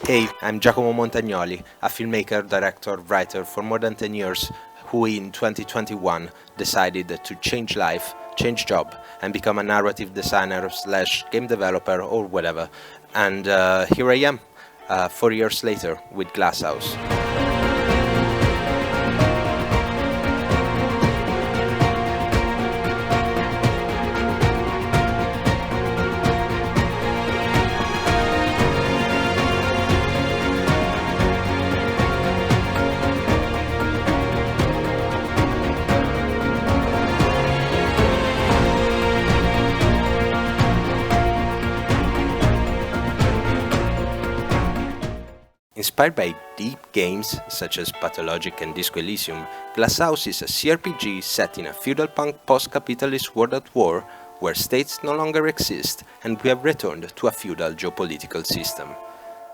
Hey, I'm Giacomo Montagnoli, a filmmaker, director, writer for more than 10 years, who in 2021 decided to change life, change job, and become a narrative designer slash game developer or whatever. And here I am, 4 years later, with GLASSHOUSE. Inspired by deep games such as Pathologic and Disco Elysium, GLASSHOUSE is a CRPG set in a feudal punk post-capitalist world at war where states no longer exist and we have returned to a feudal geopolitical system.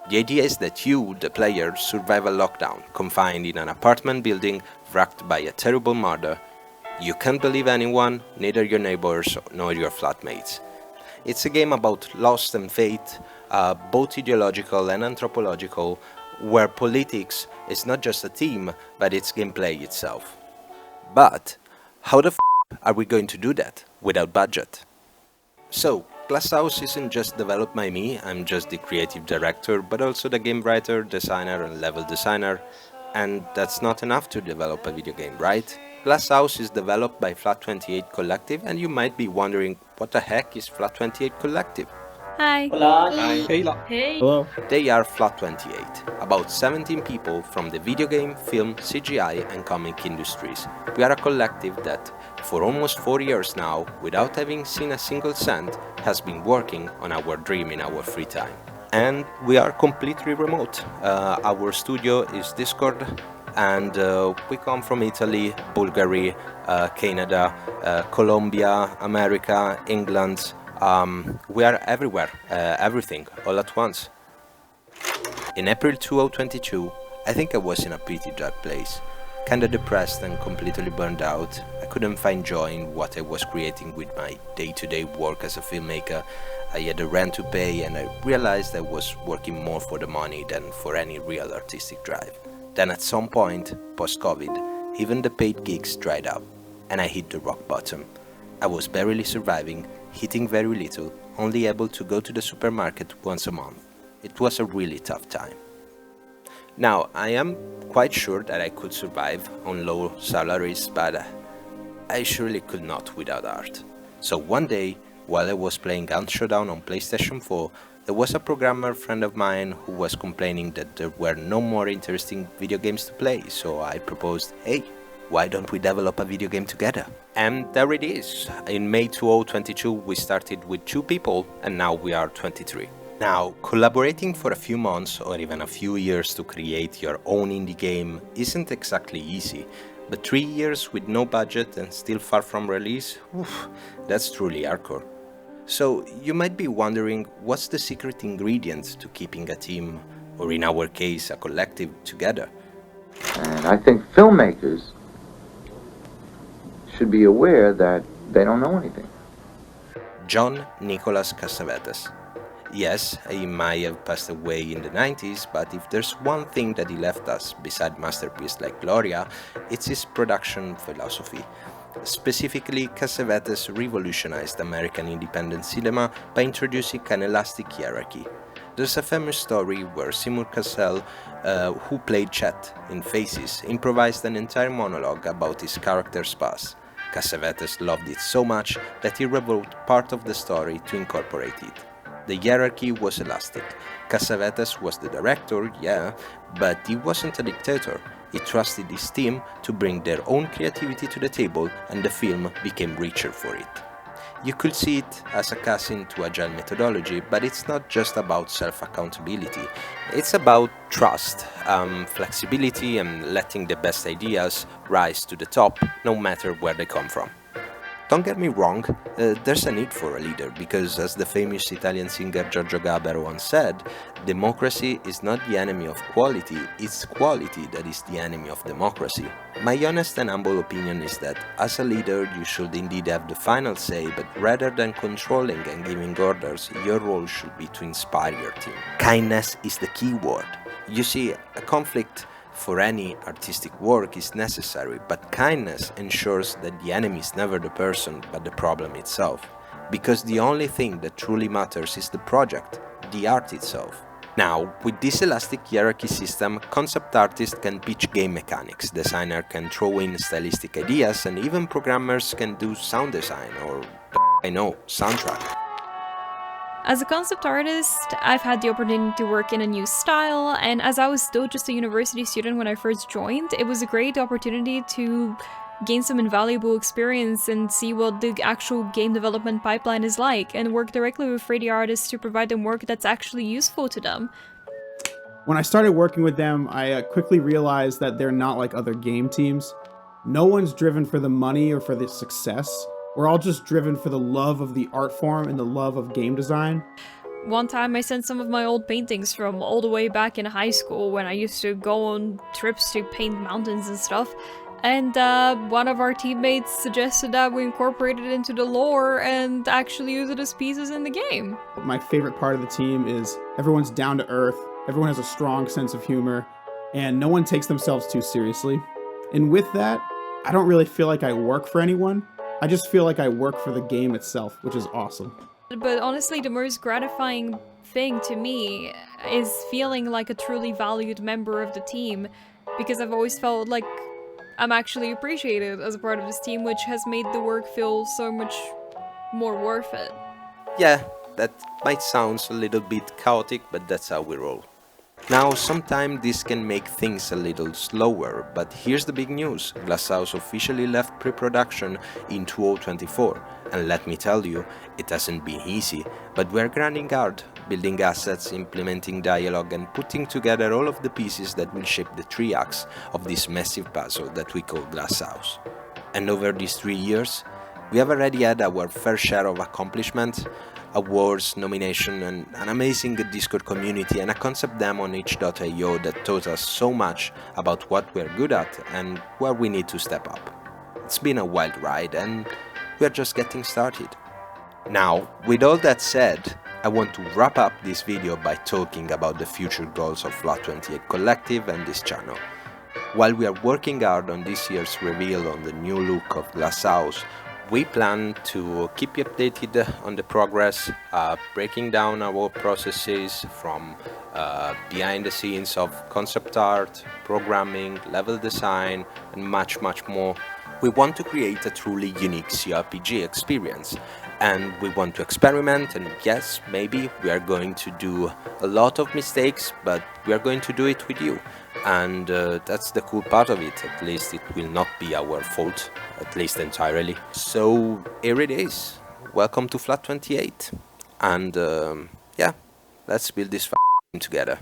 The idea is that you, the player, survive a lockdown, confined in an apartment building wrecked by a terrible murder. You can't believe anyone, neither your neighbors nor your flatmates. It's a game about loss and fate, both ideological and anthropological, where politics is not just a theme, but it's gameplay itself. But how the f are we going to do that without budget? So, GLASSHOUSE isn't just developed by me, I'm just the creative director, but also the game writer, designer and level designer, and that's not enough to develop a video game, right? GLASSHOUSE is developed by FLAT28 COLLECTIVE, and you might be wondering, what the heck is FLAT28 COLLECTIVE? Hi. Hola. Hi. Hey. Hello. They are FLAT28, about 17 people from the video game, film, CGI and comic industries. We are a collective that, for almost 4 years now, without having seen a single cent, has been working on our dream in our free time. And we are completely remote. Our studio is Discord, and we come from Italy, Bulgaria, Canada, Colombia, America, England. We are everywhere, everything, all at once. In April 2022, I think I was in a pretty dark place. Kinda depressed and completely burned out. I couldn't find joy in what I was creating with my day-to-day work as a filmmaker. I had a rent to pay and I realized I was working more for the money than for any real artistic drive. Then at some point, post-COVID, even the paid gigs dried up and I hit the rock bottom. I was barely surviving, eating very little, only able to go to the supermarket once a month. It was a really tough time. Now, I am quite sure that I could survive on low salaries, but I surely could not without art. So one day, while I was playing Gun Showdown on PlayStation 4, there was a programmer friend of mine who was complaining that there were no more interesting video games to play, so I proposed, hey, why don't we develop a video game together? And there it is. In May 2022 we started with 2 people and now we are 23. Now, collaborating for a few months or even a few years to create your own indie game isn't exactly easy, but 3 years with no budget and still far from release, oof, that's truly hardcore. So you might be wondering, what's the secret ingredient to keeping a team, or in our case a collective, together? And I think filmmakers should be aware that they don't know anything. John Nicholas Cassavetes. Yes, he might have passed away in the 90s, but if there's one thing that he left us, beside masterpieces like Gloria, it's his production philosophy. Specifically, Cassavetes revolutionized American independent cinema by introducing an elastic hierarchy. There's a famous story where Seymour Cassel, who played Chet in Faces, improvised an entire monologue about his character's past. Cassavetes loved it so much that he rewrote part of the story to incorporate it. The hierarchy was elastic. Cassavetes was the director, yeah, but he wasn't a dictator. He trusted his team to bring their own creativity to the table and the film became richer for it. You could see it as a cousin to agile methodology, but it's not just about self-accountability. It's about trust, flexibility and letting the best ideas rise to the top, no matter where they come from. Don't get me wrong, there's a need for a leader, because as the famous Italian singer Giorgio Gaber once said, democracy is not the enemy of quality, it's quality that is the enemy of democracy. My honest and humble opinion is that as a leader you should indeed have the final say, but rather than controlling and giving orders, your role should be to inspire your team. Kindness is the key word. You see, a conflict for any artistic work is necessary, but kindness ensures that the enemy is never the person but the problem itself, because the only thing that truly matters is the project, the art itself. Now, with this elastic hierarchy system, concept artists can pitch game mechanics, designer can throw in stylistic ideas, and even programmers can do sound design or, I know, soundtrack. As a concept artist, I've had the opportunity to work in a new style, and as I was still just a university student when I first joined, it was a great opportunity to gain some invaluable experience and see what the actual game development pipeline is like, and work directly with 3D artists to provide them work that's actually useful to them. When I started working with them, I quickly realized that they're not like other game teams. No one's driven for the money or for the success. We're all just driven for the love of the art form and the love of game design. One time I sent some of my old paintings from all the way back in high school when I used to go on trips to paint mountains and stuff, and one of our teammates suggested that we incorporate it into the lore and actually use it as pieces in the game. My favorite part of the team is everyone's down to earth, everyone has a strong sense of humor, and no one takes themselves too seriously. And with that, I don't really feel like I work for anyone. I just feel like I work for the game itself, which is awesome. But honestly, the most gratifying thing to me is feeling like a truly valued member of the team, because I've always felt like I'm actually appreciated as a part of this team, which has made the work feel so much more worth it. Yeah, that might sound a little bit chaotic, but that's how we roll. Now, sometimes this can make things a little slower, but here's the big news. GLASSHOUSE officially left pre-production in 2024, and let me tell you, it hasn't been easy, but we're grinding hard, building assets, implementing dialogue, and putting together all of the pieces that will shape the 3 acts of this massive puzzle that we call GLASSHOUSE. And over these 3 years, we have already had our fair share of accomplishments, awards, nomination, and an amazing Discord community, and a concept demo on itch.io that taught us so much about what we're good at and where we need to step up. It's been a wild ride, and we're just getting started. Now, with all that said, I want to wrap up this video by talking about the future goals of FLAT28 Collective and this channel. While we are working hard on this year's reveal on the new look of GLASSHOUSE, we plan to keep you updated on the progress, breaking down our processes from behind the scenes of concept art, programming, level design, and much more. We want to create a truly unique CRPG experience, and we want to experiment, and yes, maybe we are going to do a lot of mistakes, but we are going to do it with you. And that's the cool part of it. At least it will not be our fault, at least entirely. So here it is. Welcome to FLAT28, and yeah, let's build this together.